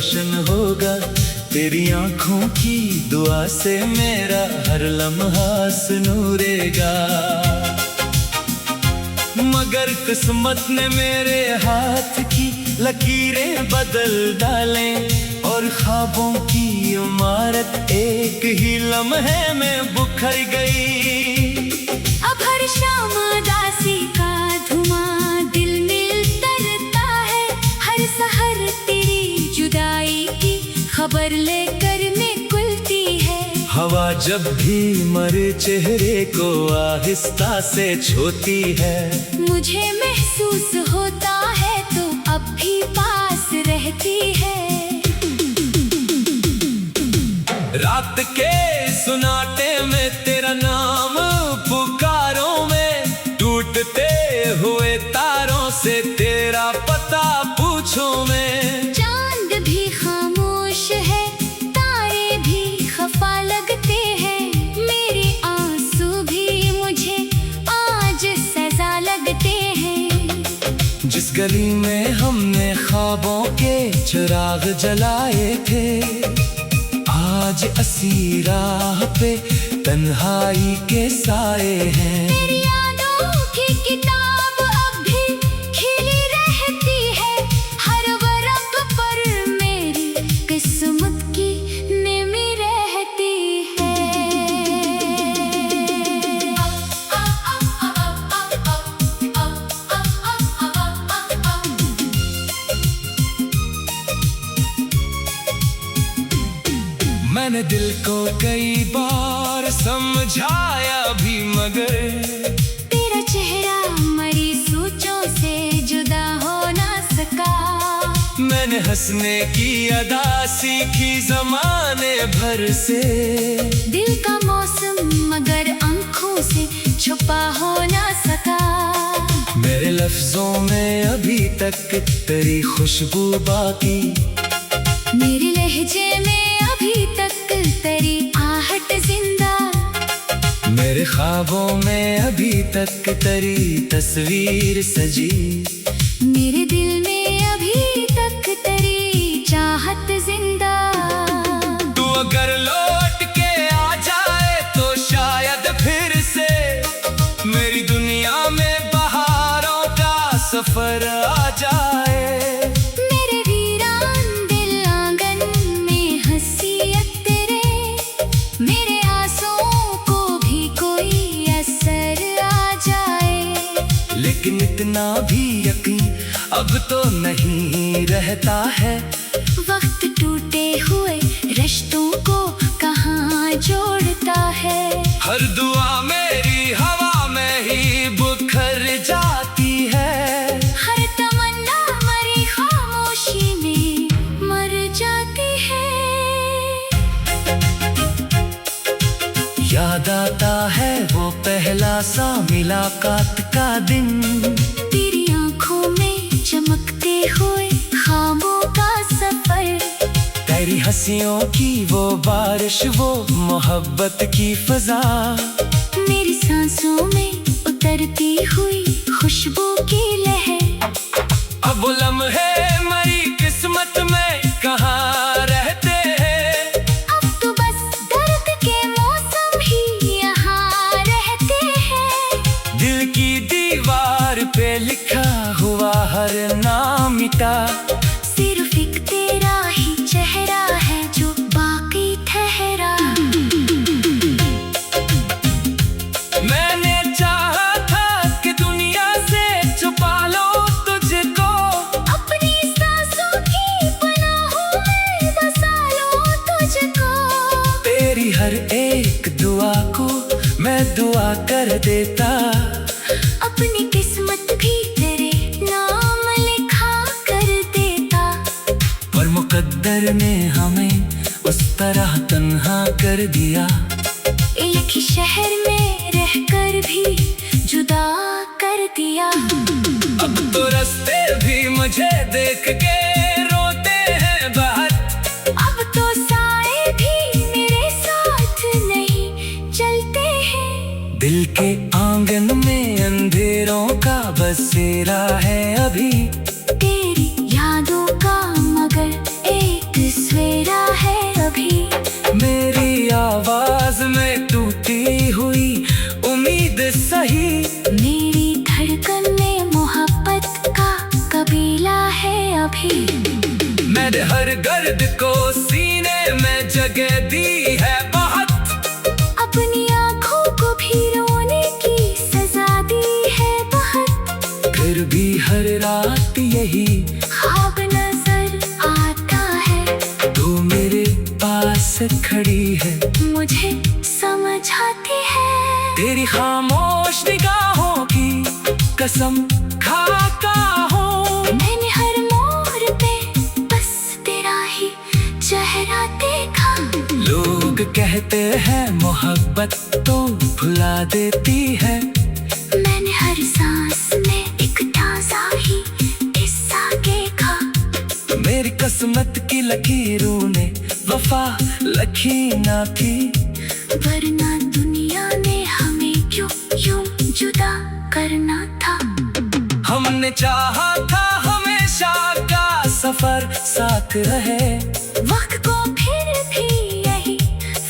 रोशन होगा। तेरी आंखों की दुआ से मेरा हर लम्हा सुनूरेगा। मगर किस्मत ने मेरे हाथ की लकीरें बदल डालें और ख्वाबों की इमारत एक ही लम्हे में बिखर गई। अब हर शाम उदासी का धुआं दिल में उतरता है। हर सहर तेरी जुदाई की खबर लेकर मैं कुलती है। हवा जब भी मरे चेहरे को आहिस्ता से छूती है। मुझे महसूस होता है तो अब भी पास रहती है। रात के सुनाटे में तेरा नाम पुकारों में, टूटते हुए तारों से तेरा पता पूछूं मैं। चांद भी खामोश है, तारे भी खफा लगते हैं। मेरे आंसू भी मुझे आज सजा लगते हैं। जिस गली में हमने ख्वाबों के चिराग जलाए थे, आज असी राह पे तन्हाई के साए हैं। मेरी यादों की किताब अब भी खिली रहती है। हर वरक़ पर मेरी किस्मत की नेमी रहती है। मैंने दिल को कई बार समझाया भी मगर तेरा चेहरा मरी सोचों से जुदा हो ना सका। मैंने हंसने की अदा सीखी जमाने भर से। दिल का मौसम मगर आंखों से छुपा हो ना सका। मेरे लफ्जों में अभी तक तेरी खुशबू बाकी। मेरे लहजे में अभी तक तेरी आहट जिंदा। मेरे ख्वाबों में अभी तक तेरी तस्वीर सजी। मेरे दिल में अभी तक तेरी चाहत जिंदा। तू अगर लौट के आ जाए तो शायद फिर से मेरी दुनिया में बहारों का सफर आ जाए। मेरे वीरान दिल आंगन में हंसियत तेरे। मेरे आंसुओं को भी कोई असर आ जाए। लेकिन इतना भी यकीन अब तो नहीं रहता है। वक्त टूटे हुए रिश्तों को कहाँ जोड़ता है। हर दुआ मेरी हवा में ही बिखर जाती है। हर तमन्ना मरी खामोशी में मर जाती है। याद आता है वो पहला सा मुलाकात का दिन। तेरी आंखों में चमकते हुए ख्वाबों का सफर। तेरी हंसियों की वो बारिश, वो मोहब्बत की फजा। मेरी सांसों में उतरती हुई खुशबू की लहर। अब वो लम्हे मरी किस्मत में कहाँ रहते हैं। अब तो बस दर्द के मौसम ही यहाँ रहते हैं। दिल की दीवार पे लिखा हुआ हर नाम मिटा। सिर्फ एक तेरा ही चेहरा है जो बाकी ठहरा। मैंने चाहा था कि दुनिया से छुपा लो तुझको। अपनी सांसों की पनाहों में बसा लो तुझको। तेरी हर एक दुआ को मैं दुआ कर देता। अपनी किस्मत भी तेरे नाम लिखा कर देता। पर मुकद्दर ने हमें उस तरह तन्हा कर दिया। एक ही शहर में रहकर भी जुदा कर दिया। अब तो रास्ते भी मुझे देख के रोते हैं बाहर। अब तो साए भी मेरे साथ नहीं चलते हैं। दिल के आंगन में अंधेरों का बसेरा है अभी। तेरी यादों का मगर एक दर्द को सीने में जगह दी है बहुत। अपनी आँखों को भी रोने की सजा दी है बहुत। फिर भी हर रात यही ख्वाब नजर आता है, तू मेरे पास खड़ी है, मुझे समझ आती है। तेरी खामोश निगाहों की कसम खाता हूँ। मैंने हर मोड़ पे बस तेरा ही चेहरा देखा। लोग कहते हैं मोहब्बत तो भुला देती है, मैंने हर सांस में एक ताज़ा ही किस्सा देखा। मेरी किस्मत की लकीरों ने वफा लिखी ना थी, वरना दुनिया ने हमें क्यों यूं जुदा करना था। हमने चाहा था हमेशा का सफर साथ रहे, वक्त को फिर भी यही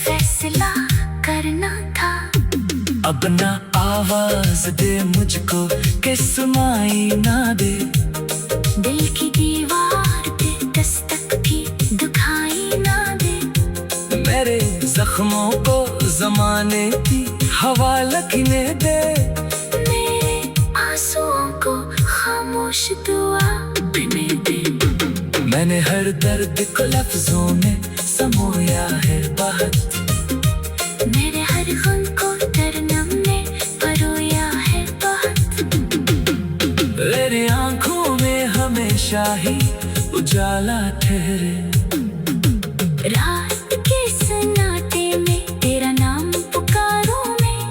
फैसला करना था। अब ना आवाज दे मुझको कि सुनाई ना दे, दिल की दीवार पे दस्तक भी दिखाई ना दे। मेरे जख्मों को जमाने की हवा लगने दे, मेरे आंसुओं को खामोश दुआ बने दे। मैंने हर दर्द को लफ्जों में समोया है बहुत, मेरे हर गम को तरनम में परोया है बहुत। तेरी आंखों में हमेशा ही उजाला ठहरे, रात के सन्नाटे में तेरा नाम पुकारूं मैं,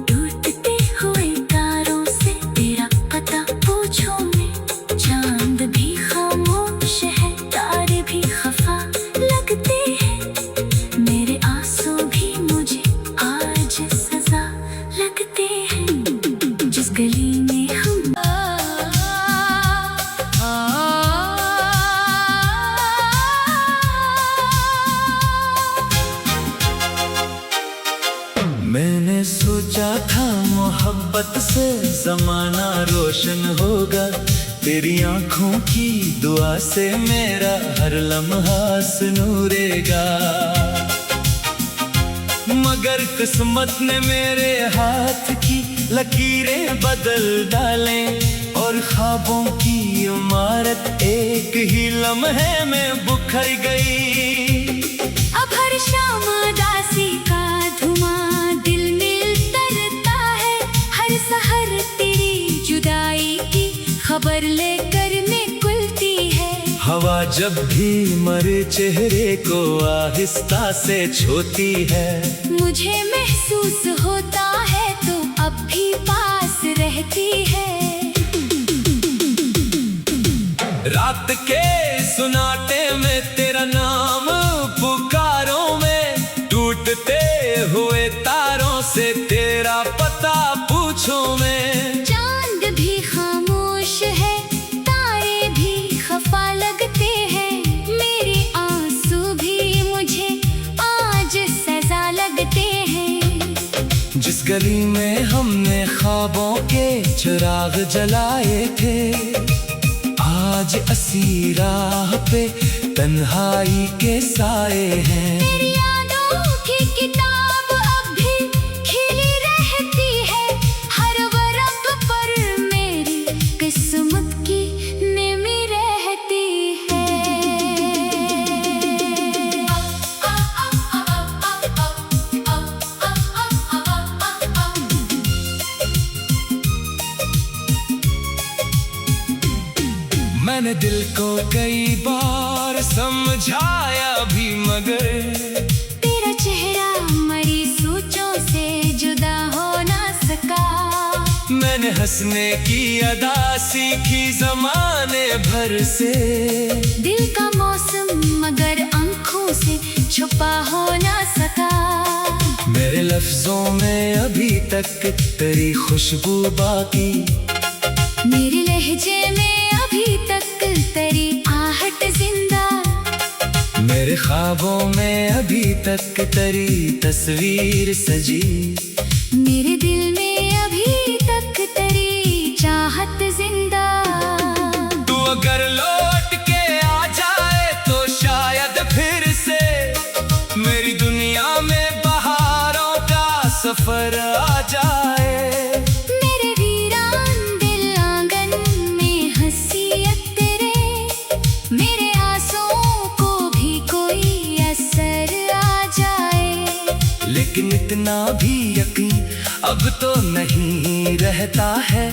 टूटते हुए तारों से तेरा पता पूछूं मैं। चांद भी खामोश है, तारे भी खफा लगते हैं, मेरे आंसू भी मुझे आज सजा लगते हैं। जिस गली में हम मैंने सोचा था मोहब्बत से जमाना रोशन होगा, तेरी आंखों की दुआ से मेरा हर लम्हा सुनूरेगा। मगर किस्मत ने मेरे हाथ की लकीरें बदल डालें, और ख्वाबों की इमारत एक ही लम्हे में बिखर गई। अब हर शाम उदासी का धुआं दिल में तरता है, हर सहर तेरी जुदाई की खबर लेकर निकलती है। हवा जब भी मरे चेहरे को आहिस्ता से छूती है, मुझे महसूस होता है तो अब भी पास रहती है। रात के सुनाटे में तेरा नाम पुकारों में, टूटते हुए तारों से तेरा पता पूछूं मैं। चांद भी खामोश है, तारे भी खफा लगते हैं, मेरे आंसू भी मुझे आज सजा लगते हैं। जिस गली में हमने ख्वाबों के चिराग जलाए थे, आज असी राह पे तन्हाई के साए हैं। तेरी यादों की किताब अब भी खिली रहती है, हर वरक़ पर मेरी किस्मत की नेमी रहती है। मैंने दिल को कई बार समझाया भी, मगर तेरा चेहरा मरी सोचों से जुदा हो ना सका। मैंने हंसने की अदा सीखी जमाने भर से, दिल का मौसम मगर आंखों से छुपा हो ना सका। मेरे लफ्जों में अभी तक तेरी खुशबू बाकी, मेरे लहजे में अभी तक तेरी आहट जिंदा। मेरे ख्वाबों में अभी तक तेरी तस्वीर सजी, मेरे दिल में अभी तक तेरी चाहत जिंदा। तू अगर लौट के आ जाए तो सफर आ जाए। मेरे वीरान दिल आंगन में हंसियत तेरे, मेरे आंसुओं को भी कोई असर आ जाए। लेकिन इतना भी यकीन अब तो नहीं रहता है,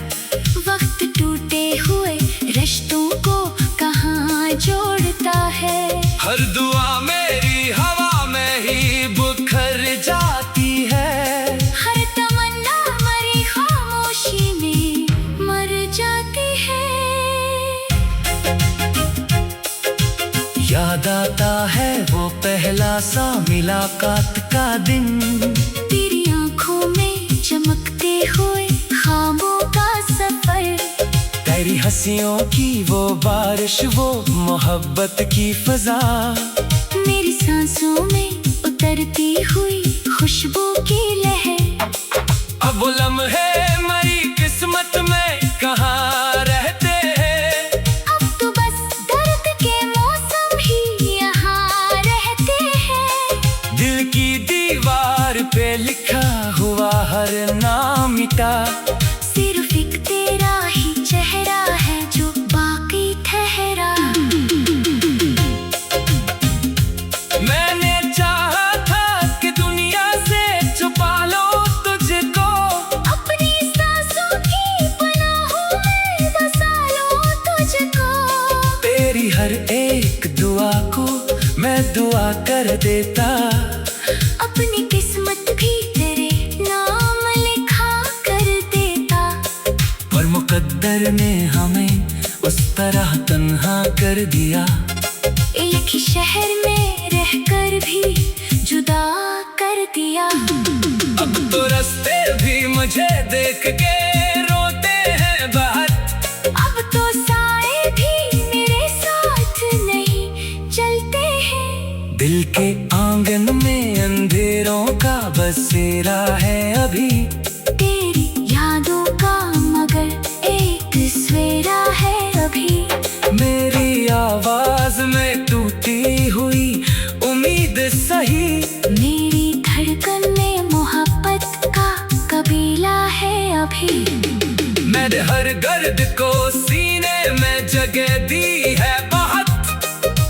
वक्त टूटे हुए रिश्तों को कहाँ जोड़ता है। हर दुआ मेरी हवा में ही बिखर जाती है, हर तमन्ना मरी खामोशी में मर जाती है। याद आता है वो पहला सा मुलाकात का दिन, तेरी आंखों में चमकते हुए ख्वाबों का सफर, तेरी हंसियों की वो बारिश, वो मोहब्बत की फजा, मेरी सांसों में उतरती हुई खुशबू की लहर। अब वो लम्हे मरी किस्मत में कहाँ रहते हैं, अब तो बस दर्द के मौसम ही यहाँ रहते हैं। दिल की दीवार पे लिखा हुआ हर नाम मिटा, सिर्फ एक तेरा ही चेहरा है जो बाकी ठहरा। मैंने चाहा था कि दुनिया से छुपा लो तुझको, अपनी सांसों की पनाहों में बसा लो तुझको। तेरी हर एक दुआ को मैं दुआ कर देता, अपनी किस्मत भी तेरे नाम लिखा कर देता। पर मुकद्दर ने हमें उस तरह तन्हा कर दिया, एक ही शहर में रहकर भी जुदा कर दिया। अब तो रास्ते भी मुझे देख के रोते हैं बाहर, अब तो साए भी मेरे साथ नहीं चलते हैं। दिल के आंगन में अंधेरों का बसेरा है अभी, तेरी यादों का मगर एक सवेरा है अभी। मेरी आवाज में टूटी हुई उम्मीद सही, मेरी धड़कन में मोहब्बत का कबीला है अभी। मैंने हर गर्द को सीने में जगह दी है बहुत,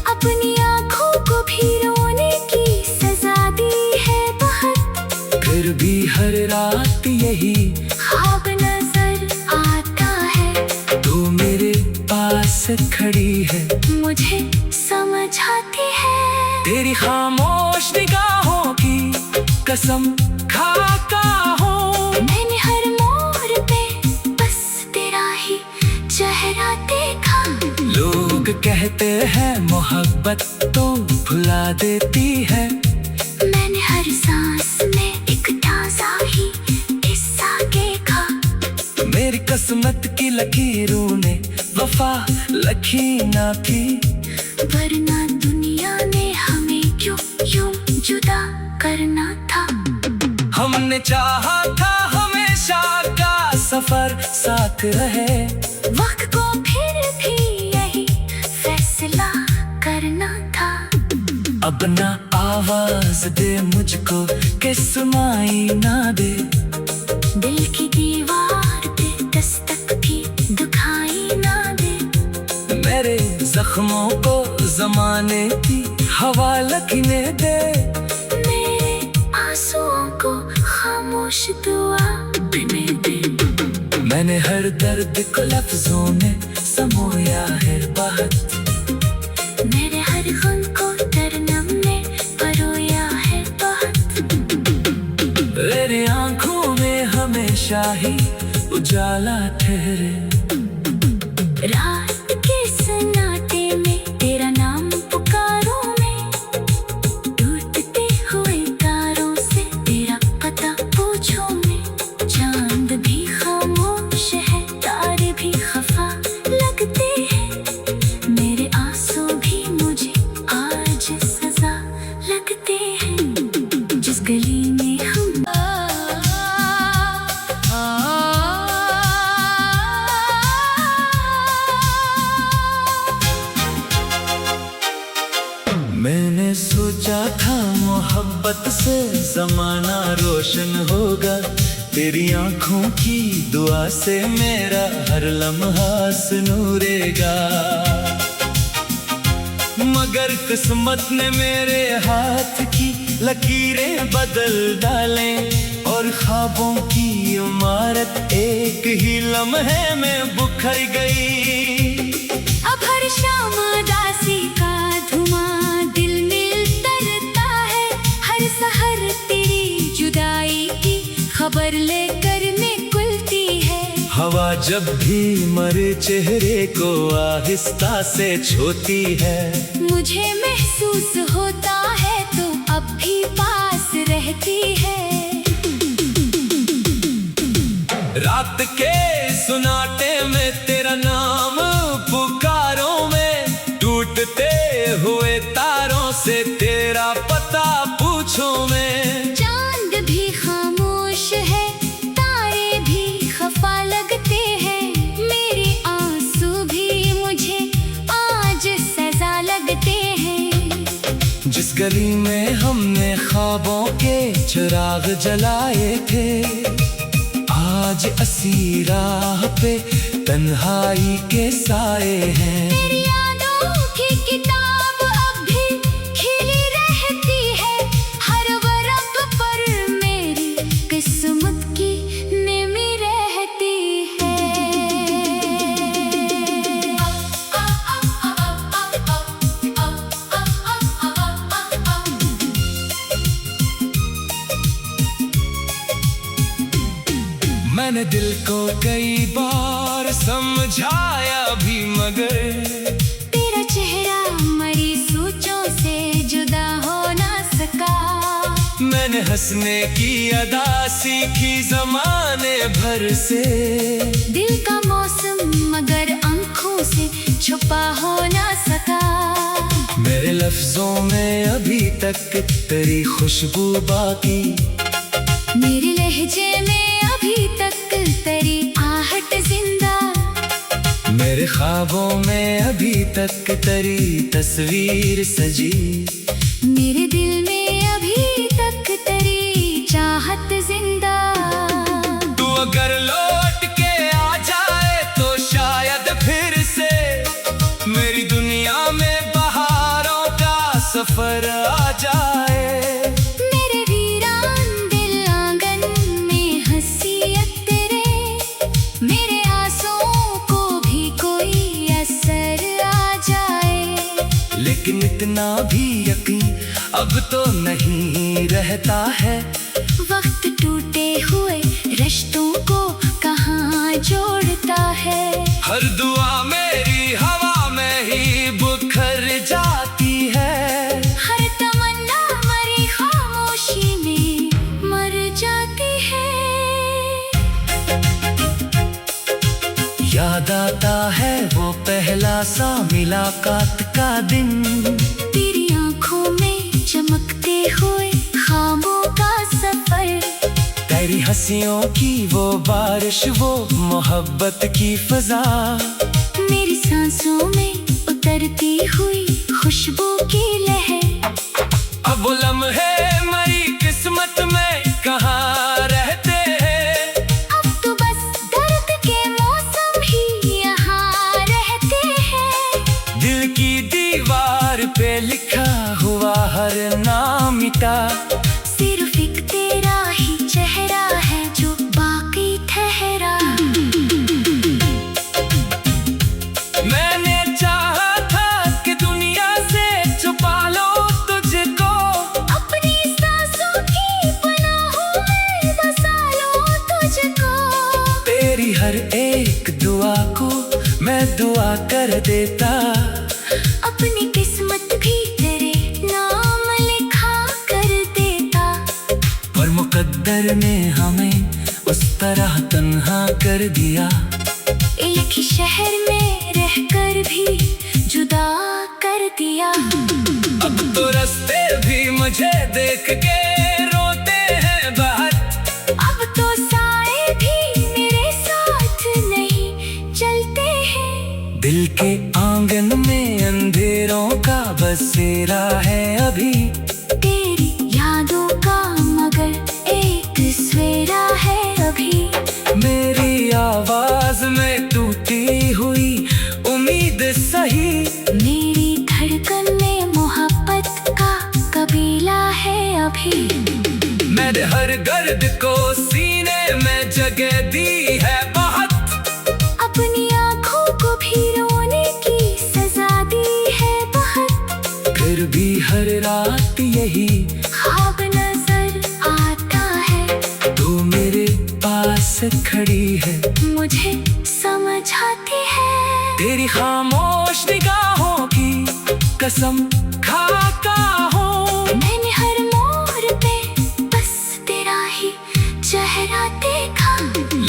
अपनी आंखों को भी रोने की सजा दी है बहुत। फिर भी हर रात यही ख्वाब नजर आता है, तू मेरे पास खड़ी है, मुझे समझ आती है। तेरी खामोश निगाहों की कसम खाता हूँ, मैंने हर मोड़ पे बस तेरा ही चेहरा देखा। लोग कहते हैं मोहब्बत तो भुला देती है, मैंने हर सांस में एक ताजा ही किस्सा देखा। मेरी किस्मत की लकीरों ने वफा लिखी ना थी, वरना दुनिया ने हमें क्यों यूं जुदा करना था। हमने चाहा था हमेशा का सफर साथ रहे, वक्त को फिर भी यही फैसला करना था। अब ना आवाज दे मुझको कि सुनाई ना दे, दिल की दीवार पे दस्तक भी दिखाई ना दे। मेरे जख्मों को जमाने की हवा लगने दे, मेरे आंसुओं को खामोश दुआ देने दे। मैंने हर दर्द को लफ्जों में समोया है बहुत, मेरे हर खून को तरनम ने परोया है बहुत। तेरे आंखों में हमेशा ही उजाला ठहरे, रात के सन्नाटे में तेरा नाम पुकारूं मैं, टूटते हुए तारों से तेरा पता पूछूं मैं। चांद भी खामोश है, तारे भी खफा लगते हैं, मेरे आंसू भी मुझे आज सजा लगते हैं। जिस गली में हम मैंने सोचा था मोहब्बत से जमाना रोशन होगा, तेरी आंखों की दुआ से मेरा हर लम्हा सुनूरेगा। मगर किस्मत ने मेरे हाथ की लकीरें बदल डालें और ख्वाबों की इमारत एक ही लम्हे में बिखर गई। अब हर शाम उदासी का धुआं दिल में उतरता है, हर सहर तेरी जुदाई की खबर लेकर निकलती है। हवा जब भी मरे चेहरे को आहिस्ता से छूती है, मुझे महसूस होता है तो अब भी पास रहती है। रात के सुनाटे में तेरा नाम पुकारों में, टूटते हुए तारों से तेरा पता पूछूं मैं। चांद भी खामोश है, तारे भी खफा लगते हैं, मेरे आंसू भी मुझे आज सजा लगते हैं। जिस गली में हमने ख्वाबों के चिराग जलाए थे, आज असी राह पे तन्हाई के साए हैं। मेरी यादों की किताब अब भी खिली रहती है, हर वर्क पर मेरी किस्मत की नेमी रहती है। मैंने दिल को कई बार समझाया भी, मगर तेरा चेहरा मरी सोचों से जुदा हो ना सका। मैंने हंसने की अदा सीखी जमाने भर से, दिल का मौसम मगर आंखों से छुपा हो ना सका। मेरे लफ्जों में अभी तक तेरी खुशबू बाकी, मेरे लहजे में अभी तक तेरी आहट जिंदा। मेरे ख्वाबों में अभी तक तेरी तस्वीर सजी, मेरे दिल में अभी तक तेरी चाहत जिंदा। तू अगर लौट के आ जाए तो शायद फिर से मेरी दुनिया में बहारों का सफर आ जाए। मेरे वीरान दिल आंगन में हंसियत तेरे, मेरे आंसुओं को भी कोई असर आ जाए। लेकिन इतना भी यकीन अब तो नहीं रहता है, वक्त टूटे हुए रिश्तों को कहाँ जोड़ता है। हर दुआ मेरी हवा में ही बिखर जाती है, हर तमन्ना मरी खामोशी में मर जाती है। याद आता है वो पहला सा मुलाकात का दिन, तेरी आंखों में चमकते हुए ख्वाबों का सफर, तेरी हंसियों की वो बारिश, वो मोहब्बत की फजा, मेरी सांसों में उतरती हुई खुशबू की लहर। अब वो लम्हे मरी किस्मत में कहाँ रहते हैं, अब तो बस दर्द के मौसम ही यहाँ रहते हैं। दिल की दीवार पे लिखा हुआ हर नाम मिटा, सिर्फ एक तेरा ही चेहरा है जो बाकी ठहरा। मैंने चाहा था कि दुनिया से छुपा लो तुझको, अपनी सांसों की पनाहों में बसा लो तुझको। तेरी हर एक दुआ को मैं दुआ कर देता, अपनी किस्मत भी तेरे नाम लिखा कर देता। पर मुकद्दर ने हमें उस तरह तन्हा कर दिया, एक ही शहर में रहकर भी जुदा कर दिया। अब तो रास्ते भी मुझे देख के रोते हैं बाहर, अब तो साए भी मेरे साथ नहीं चलते हैं। दिल के आंगन में अंधेरों का बसेरा है अभी तेरी यादों का मगर एक सवेरा है अभी। मेरी आवाज में टूटी हुई उम्मीद सही, मेरी धड़कन में मोहब्बत का कबीला है अभी। मैंने हर गर्द को सीने में जगह दी है बहुत, अपनी आँखों को भी रोने की सजा दी है बहुत। फिर भी हर रात यही ख्वाब नजर आता है, तू मेरे पास खड़ी है, मुझे समझ आती है। तेरी खामोश निगाहों की कसम खाता हूँ। मैंने हर मोड़ पे बस तेरा ही चेहरा देखा।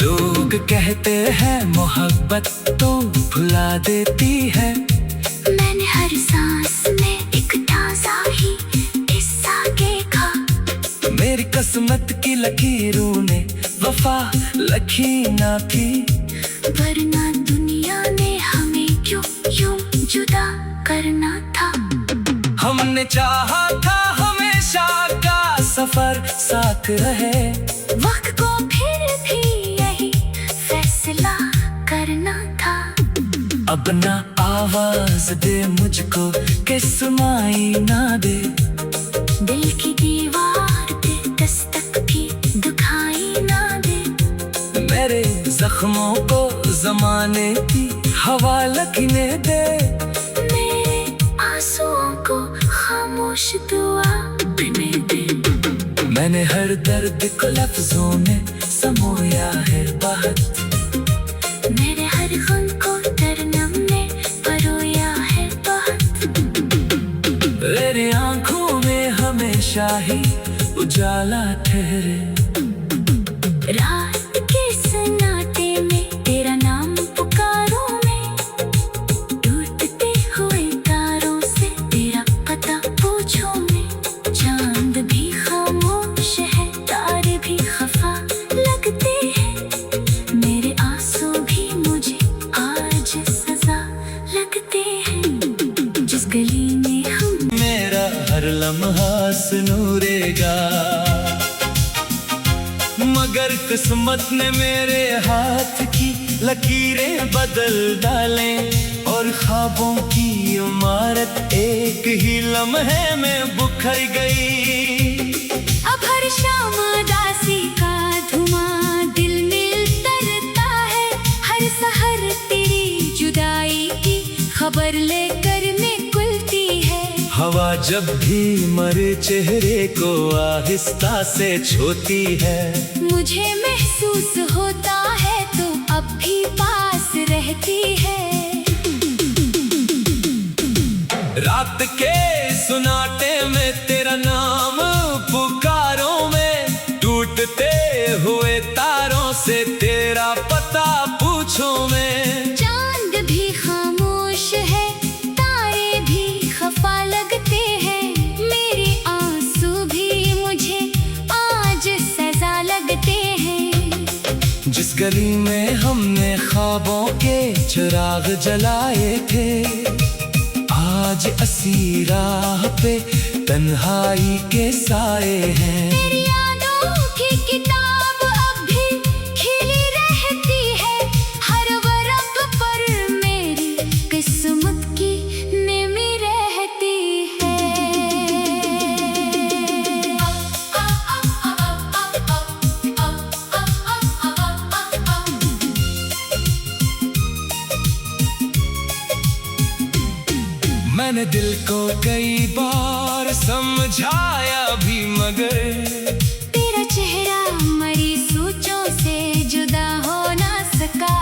लोग कहते हैं मोहब्बत तो भुला देती है, मैंने हर सांस में एक ताजा ही किस्सा देखा। मेरी किस्मत की लकीरों ने वफा लिखी ना थी, वरना दुनिया ने हमें क्यों यूं जुदा करना था। हमने चाहा था हमेशा का सफर साथ रहे, वक्त को फिर भी यही फैसला करना था। अब ना आवाज दे मुझको कि सुनाई ना दे, दिल की दीवार पे दस्तक भी दिखाई ना दे। मेरे जख्मों को जमाने की हवा लगने दे, मेरे आंसुओं को खामोश दुआ बने दे। मैंने हर दर्द को लफ्जों में समोया है बहुत, मेरे हर गम को तरनम में परोया है बहुत। तेरी आंखों में हमेशा ही उजाला ठहरे, रात के सन्नाटे में तेरा नाम पुकारूं मैं, टूटते हुए तारों से तेरा पता पूछूं मैं। चांद भी खामोश है, तारे भी खफा लगते हैं, मेरे आंसू भी मुझे आज सजा लगते हैं। जिस गली में हम मेरा हर लम्हा सुनूरेगा, मगर किस्मत ने मेरे हाथ की लकीरें बदल डाले, और ख्वाबों की इमारत एक ही लम्हे में बिखर गई। अब हर शाम दासी का धुआं दिल में तरता है, हर सहर तेरी जुदाई की खबर लेकर मैं कुलती है। हवा जब भी मरे चेहरे को आहिस्ता से छूती है, मुझे महसूस होता है तो अब भी पास रहती है। रात के सुनाटे में तेरा नाम पुकारों में, टूटते हुए तारों से तेरा पता पूछूं मैं। चांद भी खामोश है, तारे भी खफा लगते हैं, मेरे आंसू भी मुझे आज सजा लगते हैं। जिस गली में हमने ख्वाबों के चिराग जलाए थे, आज असी राह पे तन्हाई के साए हैं। तेरी यादों की किताब अब भी खिली रहती है, हर वरक़ पर मेरी किस्मत की नेमी रहती है। मैंने दिल को कई बार समझाया भी, मगर तेरा चेहरा मरी सोचों से जुदा हो ना सका।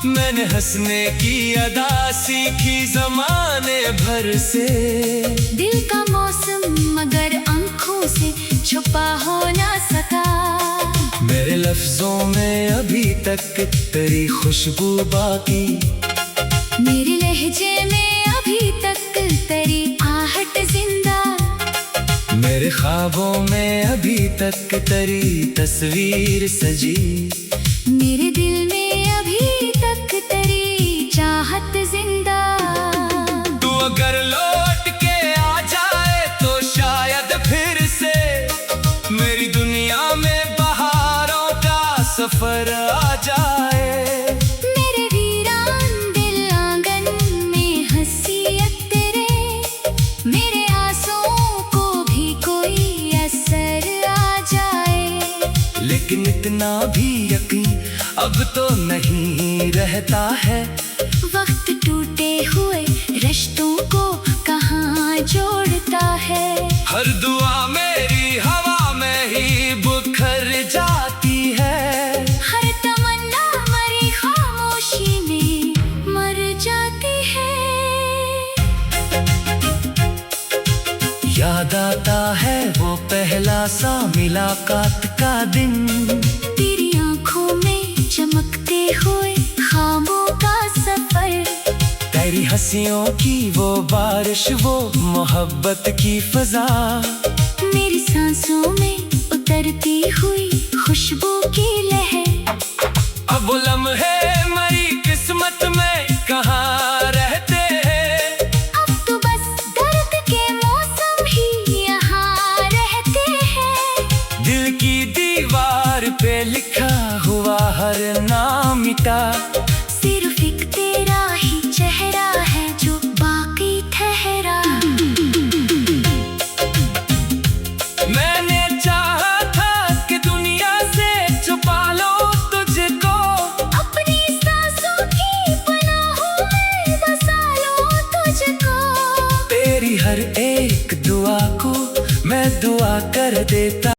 मैंने हंसने की अदा सीखी जमाने भर से, दिल का मौसम मगर आंखों से छुपा हो ना सका। मेरे लफ्जों में अभी तक तेरी खुशबू बाकी, मेरे लहजे में अभी तक तेरी आहट जिंदा। मेरे ख्वाबों में अभी तक तेरी तस्वीर सजी, मेरे दिल में अभी तक तेरी चाहत जिंदा। तू अगर लौट के सफर आ जाए। मेरे वीरान दिल आंगन में हंसियत तेरे, मेरे आंसुओं को भी कोई असर आ जाए। लेकिन इतना भी यकीन अब तो नहीं रहता है, वक्त टूटे हुए रिश्तों को कहाँ जोड़ता है। हर दुआ मेरी हवा में ही बुखर जाती है, हर तमन्ना मरी खामोशी में मर जाती है। याद आता है वो पहला सा मुलाकात का दिन, तेरी आंखों में चमकते हुए ख्वाबों का सफर, तेरी हंसियों की वो बारिश, वो मोहब्बत की फजा, मेरी सांसों में उतरती हुई खुशबू की लहर। अब वो लम्हे मेरी किस्मत में कहाँ रहते हैं, अब तो बस दर्द के मौसम ही यहाँ रहते हैं। दिल की दीवार पे लिखा हुआ हर नाम मिटा, सिर्फ एक तेरा ही चेहरा है जो बाकी ठहरा। मैंने चाहा था कि दुनिया से छुपा लो तुझको, अपनी सांसों की पनाहों में बसा लो तुझको। तेरी हर एक दुआ को मैं दुआ कर देता।